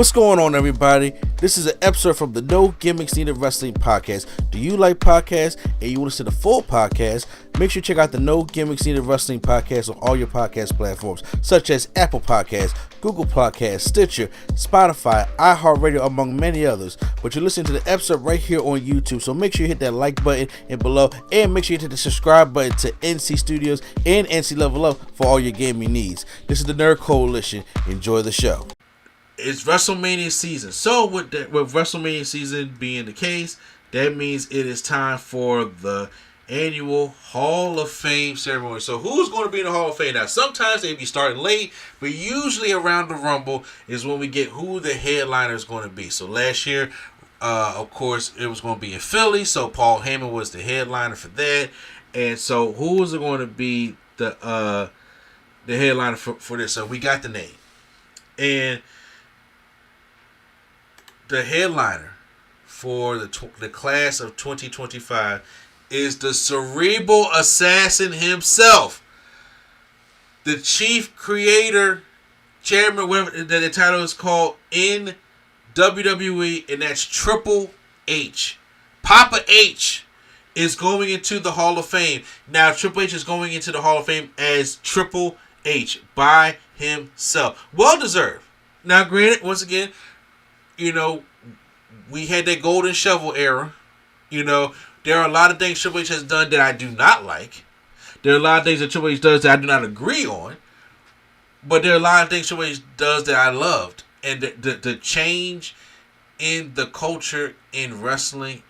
What's going on, everybody? This is an episode from the No Gimmicks Needed Wrestling podcast. Do you like podcasts and you want to see the full podcast? Make sure you check out the No Gimmicks Needed Wrestling podcast on all your podcast platforms, such as Apple Podcasts, Google Podcasts, Stitcher, Spotify, iHeartRadio, among many others. But you're listening to the episode right here on YouTube, so make sure you hit that like button and below, and make sure you hit the subscribe button to NC Studios and NC Level Up for all your gaming needs. This is the Nerd Coalition. Enjoy the show. It's WrestleMania season. So with WrestleMania season being the case, that means it is time for the annual Hall of Fame ceremony. So who's going to be in the Hall of Fame? Now, sometimes they be starting late, but usually around the Rumble is when we get who the headliner is going to be. So last year, of course, it was going to be in Philly. So Paul Heyman was the headliner for that. And so who is going to be the headliner for this? So we got the name. And the headliner for the class of 2025 is the cerebral assassin himself, the chief creator, chairman, whatever the title is called in WWE, and that's Triple H. Papa H is going into the Hall of Fame. Now, Triple H is going into the Hall of Fame as Triple H by himself. Well deserved. Now, granted, once again, you know, we had that golden shovel era. You know, there are a lot of things Triple H has done that I do not like. There are a lot of things that Triple H does that I do not agree on. But there are a lot of things Triple H does that I loved. And the change in the culture in wrestling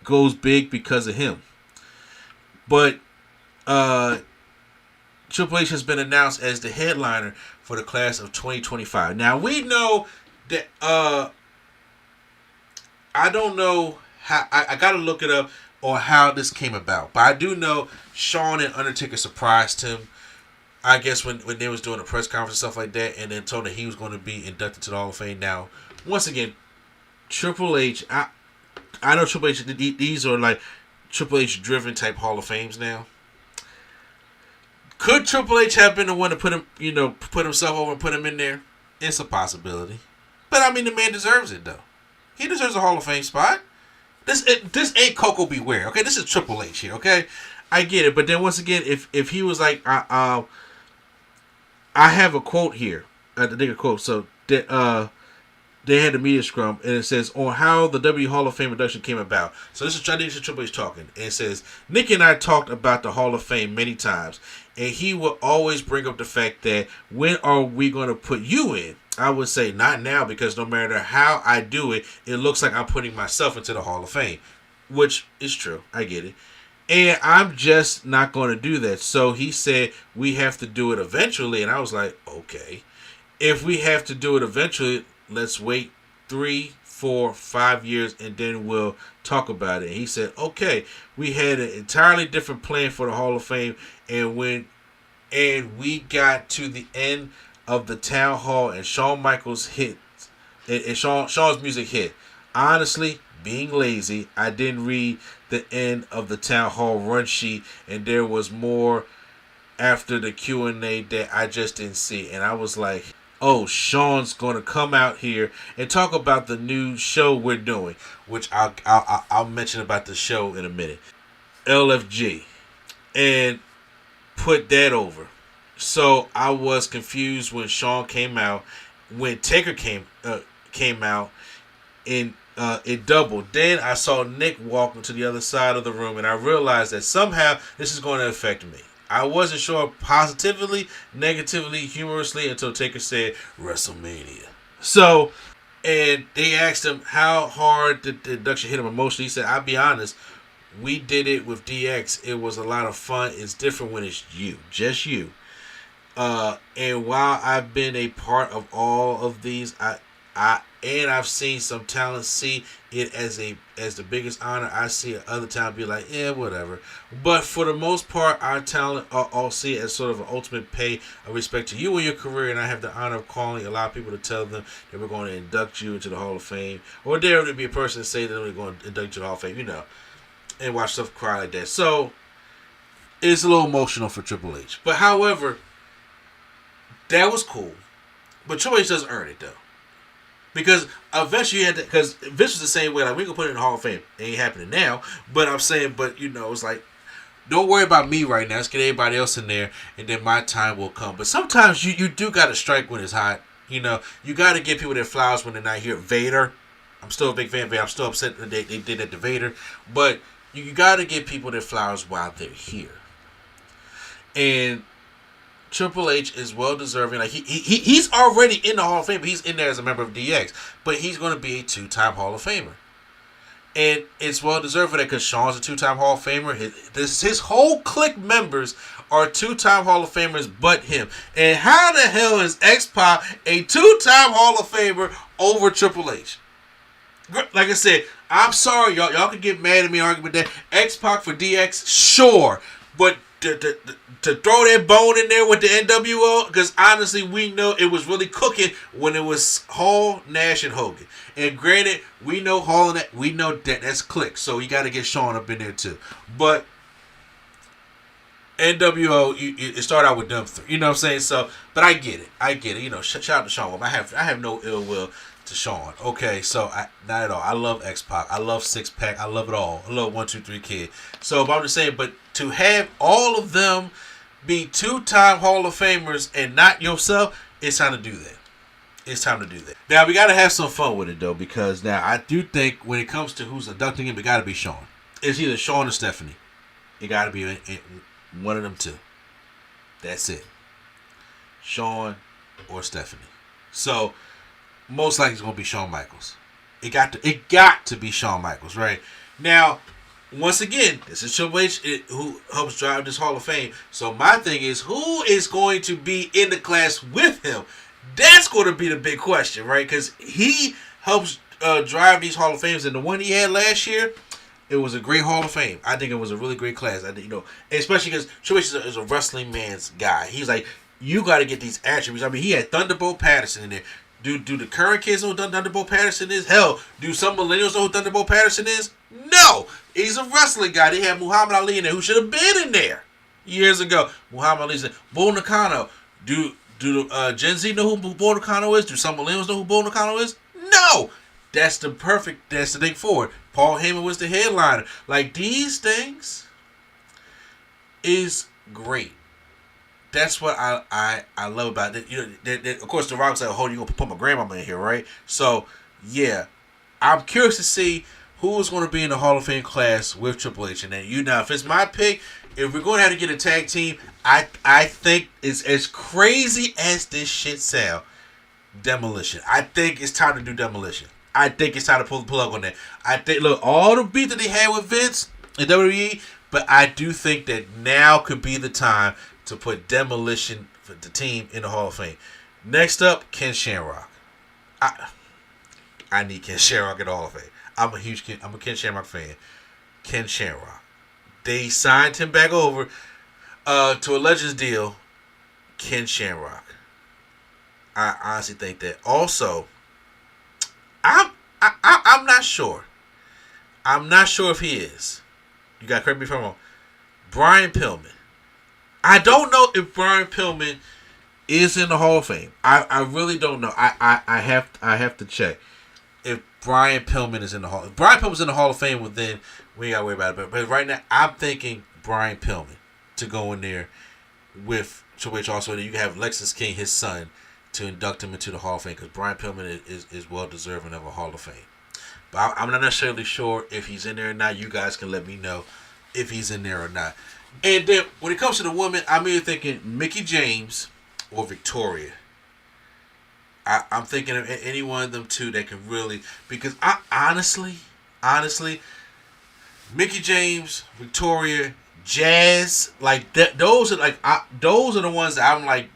goes big because of him. But Triple H has been announced as the headliner for the class of 2025. Now, we know that I don't know how I gotta look it up on how this came about, but I do know Shawn and Undertaker surprised him, I guess when they was doing a press conference and stuff like that, and then told him he was going to be inducted to the Hall of Fame. Now, once again, Triple H, I know Triple H, these are like Triple H driven type Hall of Fames now. Could Triple H have been the one to put him, put himself over and put him in there? It's a possibility. But, I mean, the man deserves it, though. He deserves a Hall of Fame spot. This ain't Coco Beware, okay? This is Triple H here, okay? I get it. But then, once again, if he was like, I have a quote here. I think a quote. So, they had the media scrum, and it says, on how the W Hall of Fame induction came about. So, this is Triple H talking. And it says, Nick and I talked about the Hall of Fame many times. And he will always bring up the fact that, when are we going to put you in? I would say not now, because no matter how I do it, it looks like I'm putting myself into the Hall of Fame, which is true. I get it. And I'm just not going to do that. So he said we have to do it eventually. And I was like, okay, if we have to do it eventually, let's wait 3, 4, 5 years and then we'll talk about it. And he said, okay, we had an entirely different plan for the Hall of Fame. And we got to the end of the town hall and Shawn Michaels hit and Shawn's music hit. Honestly, being lazy, I didn't read the end of the town hall run sheet, and there was more after the Q&A that I just didn't see. And I was like, oh, Shawn's going to come out here and talk about the new show we're doing, which I'll mention about the show in a minute. LFG. And put that over. So I was confused when Shawn came out. When Taker came out, and it doubled. Then I saw Nick walk into the other side of the room, and I realized that somehow this is going to affect me. I wasn't sure positively, negatively, humorously until Taker said WrestleMania. So, and they asked him how hard did the induction hit him emotionally. He said, I'll be honest, we did it with DX. It was a lot of fun. It's different when it's you, just you. And while I've been a part of all of these, I've seen some talent see it as the biggest honor. I see other talent be like, yeah, whatever. But for the most part, our talent all see it as sort of an ultimate pay of respect to you and your career. And I have the honor of calling a lot of people to tell them that we're going to induct you into the Hall of Fame, or dare to be a person to say that we're going to induct you to the Hall of Fame, and watch stuff cry like that. So it's a little emotional for Triple H. But however, that was cool. But Triple H doesn't earn it, though. Because eventually you had to, because Vince was the same way. Like, we can put it in the Hall of Fame. It ain't happening now. But I'm saying, it's like, don't worry about me right now. Let's get everybody else in there, and then my time will come. But sometimes you do got to strike when it's hot. You got to give people their flowers when they're not here. Vader, I'm still a big fan of Vader. I'm still upset that they did that to Vader. But you got to give people their flowers while they're here. And Triple H is well deserving. Like he's already in the Hall of Fame, but he's in there as a member of DX. But he's going to be a 2-time Hall of Famer. And it's well deserved for that because Shawn's a 2-time Hall of Famer. His whole clique members are 2-time Hall of Famers but him. And how the hell is X-Pac a 2-time Hall of Famer over Triple H? Like I said, I'm sorry, y'all. Y'all can get mad at me arguing that X-Pac for DX, sure. But to throw that bone in there with the NWO, because honestly, we know it was really cooking when it was Hall, Nash, and Hogan. And granted, we know Hall and we know that's click, so you got to get Shawn up in there too. But NWO, it started out with them three. You know what I'm saying? So, but I get it. Shout out to Shawn. I have no ill will to Shawn. Okay, so not at all. I love X-Pac. I love Six Pack. I love it all. I love 1, 2, 3 Kid. So, but I'm just saying, but to have all of them be 2-time Hall of Famers and not yourself, it's time to do that. It's time to do that. Now, we got to have some fun with it, though, because now I do think when it comes to who's inducting him, it got to be Shawn. It's either Shawn or Stephanie. It got to be one of them two. That's it. Shawn or Stephanie. So, most likely it's going to be Shawn Michaels. It got to be Shawn Michaels, right? Now, once again, this is Triple H who helps drive this Hall of Fame. So my thing is, who is going to be in the class with him? That's going to be the big question, right? Because he helps drive these Hall of Fames, and the one he had last year, it was a great Hall of Fame. I think it was a really great class. Especially because Triple H is a wrestling man's guy. He's like, you got to get these attributes. I mean, he had Thunderbolt Patterson in there. Do the current kids know who Thunderbolt Patterson is? Hell, do some millennials know who Thunderbolt Patterson is? No. He's a wrestling guy. They had Muhammad Ali in there who should have been in there years ago. Muhammad Ali said, Bull Nakano. Do Gen Z know who Bull Nakano is? Do some millennials know who Bull Nakano is? No. That's the thing forward. Paul Heyman was the headliner. Like, these things is great. That's what I love about it. Of course, The Rock's like, oh, you gonna put my grandmama in here, right? So, yeah, I'm curious to see who is going to be in the Hall of Fame class with Triple H. And then if it's my pick, if we're going to have to get a tag team, I think it's as crazy as this shit sound. Demolition. I think it's time to do Demolition. I think it's time to pull the plug on that. I think, look, all the beat that they had with Vince and WWE, but I do think that now could be the time to put Demolition for the team in the Hall of Fame. Next up, Ken Shamrock. I need Ken Shamrock in the Hall of Fame. I'm a Ken Shamrock fan. Ken Shamrock. They signed him back over to a Legends deal. Ken Shamrock. I honestly think that. Also, I'm not sure. I'm not sure if he is. You got to correct me if I'm wrong. Brian Pillman. I don't know if Brian Pillman is in the Hall of Fame. I really don't know. I have to check if Brian Pillman is in the Hall. If Brian Pillman's in the Hall of Fame, well, then we ain't got to worry about it. But right now, I'm thinking Brian Pillman to go in there with Triple H. Also, you can have Lexus King, his son, to induct him into the Hall of Fame, because Brian Pillman is well deserving of a Hall of Fame. But I'm not necessarily sure if he's in there or not. You guys can let me know if he's in there or not. And then when it comes to the women, I'm either thinking Mickie James or Victoria. I'm thinking of any one of them two that can really, because I honestly, Mickie James, Victoria, Jazz, like that. Those are the ones that I'm like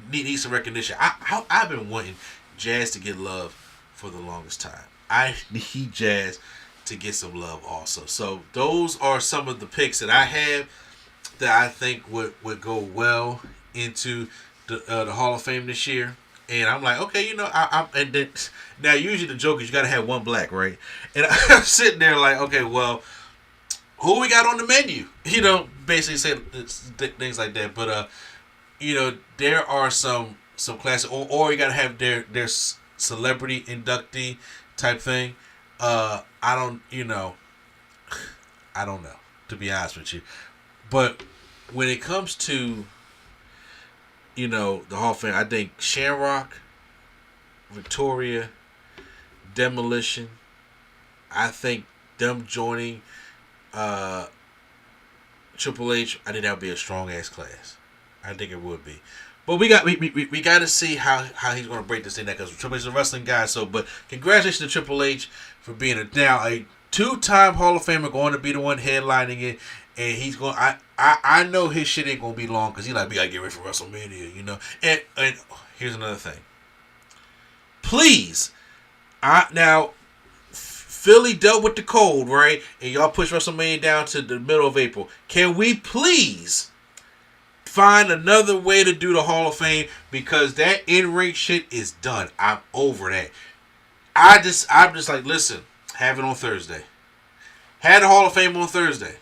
need some recognition. I've been wanting Jazz to get love for the longest time. I need Jazz to get some love also. So those are some of the picks that I have that I think would go well into the Hall of Fame this year. And I'm like, okay, and then now usually the joke is you got to have one black, right? And I'm sitting there like, okay, well, who we got on the menu? Basically say things like that. But there are some classic, or you got to have their celebrity inductee type thing. I don't, I don't know, to be honest with you. But when it comes to, the Hall of Fame, I think Shamrock, Victoria, Demolition, I think them joining Triple H, I think that would be a strong ass class. I think it would be. But we got to see how he's going to break this thing down, because Triple H is a wrestling guy. So, but congratulations to Triple H for being a two-time Hall of Famer, going to be the one headlining it, and he's going. I know his shit ain't going to be long, because we got to get ready for WrestleMania, And here's another thing. Please, now Philly dealt with the cold, right? And y'all push WrestleMania down to the middle of April. Can we please find another way to do the Hall of Fame, because that in-ring shit is done. I'm over that. I'm just like, listen, have it on Thursday. Had the Hall of Fame on Thursday.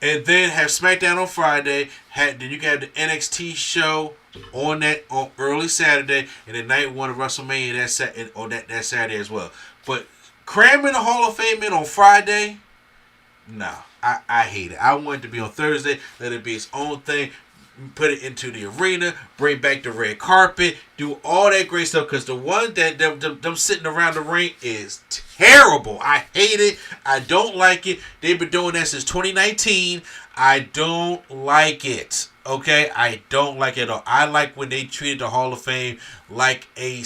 And then have SmackDown on Friday. Then you can have the NXT show on early Saturday, and then night one of WrestleMania that Saturday as well. But cramming the Hall of Fame in on Friday, no. I hate it. I want it to be on Thursday. Let it be its own thing. Put it into the arena. Bring back the red carpet. Do all that great stuff. Because the one that them sitting around the ring is terrible. I hate it. I don't like it. They've been doing that since 2019. I don't like it. Okay, I don't like it at all. I like when they treated the Hall of Fame like the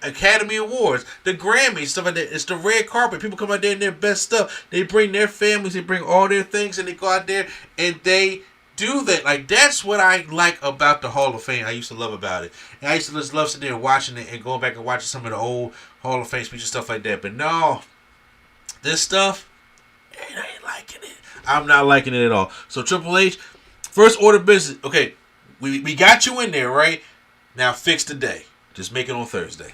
Academy Awards, the Grammys, stuff like that. It's the red carpet. People come out there in their best stuff. They bring their families, they bring all their things, and they go out there and they do that. Like, that's what I like about the Hall of Fame. I used to love about it. And I used to just love sitting there and watching it and going back and watching some of the old Hall of Fame speeches, stuff like that. But no, this stuff, I ain't liking it. I'm not liking it at all. So Triple H, first order of business. Okay, we got you in there, right? Now fix the day. Just make it on Thursday.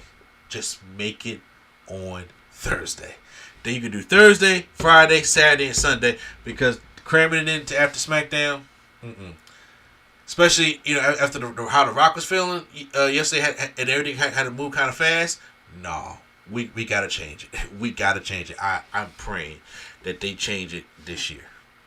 Just make it on Thursday. Then you can do Thursday, Friday, Saturday, and Sunday, because cramming it into after SmackDown, especially after how the Rock was feeling yesterday, and everything had to move kind of fast. No, we gotta change it. We gotta change it. I'm praying that they change it this year.